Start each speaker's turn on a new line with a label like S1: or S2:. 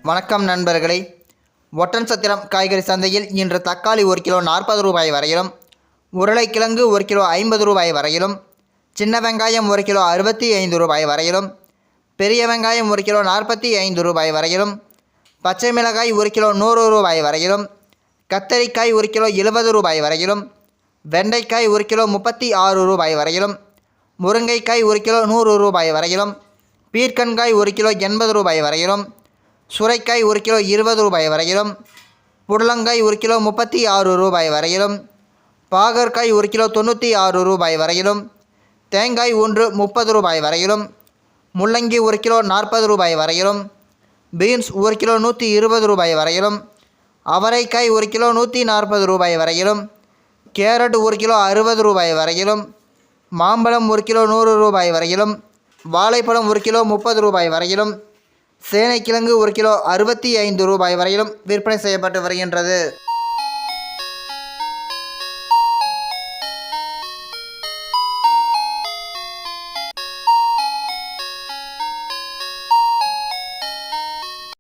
S1: வணக்கம் நண்பர்களே. ஒட்டன்சத்திரம் காய்கறி சந்தையில் இன்று தக்காளி 1 கிலோ 40 ரூபாய் வரையிலும், உருளைக்கிழங்கு 1 கிலோ 50 ரூபாய் வரையிலும், சின்ன வெங்காயம் 1 கிலோ 65 ரூபாய் வரையிலும், பெரிய வெங்காயம் 1 கிலோ 45 ரூபாய் வரையிலும், பச்சை மிளகாய் 1 கிலோ 100 ரூபாய் வரையிலும், கத்தரிக்காய் 1 கிலோ 70 ரூபாய் வரையிலும், வெண்டைக்காய் 1 கிலோ 36 ரூபாய் வரையிலும், முருங்கைக்காய் 1 கிலோ 100 ரூபாய் வரையிலும், பீர்க்கங்காய் 1 கிலோ 80 ரூபாய் வரையிலும், சுரைக்காய் 1 கிலோ 20 ரூபாய் வரையிலும், புடலங்காய் 1 கிலோ 36 ரூபாய் வரையிலும், பாகற்காய் 1 கிலோ 96 ரூபாய் வரையிலும், தேங்காய் ஒன்று 30 ரூபாய் வரையிலும், முள்ளங்கி 1 கிலோ 40 ரூபாய் வரையிலும், பீன்ஸ் 1 கிலோ 120 ரூபாய் வரையிலும், அவரைக்காய் 1 கிலோ 140 ரூபாய் வரையிலும், கேரட் 1 கிலோ 60 ரூபாய் வரையிலும், மாம்பழம் 1 கிலோ 100 ரூபாய் வரையிலும், வாழைப்பழம் 1 கிலோ 30 ரூபாய் வரையிலும், சேனைக்கிழங்கு 1 கிலோ 65 ரூபாய் வரையிலும் விற்பனை செய்யப்பட்டு வருகின்றது.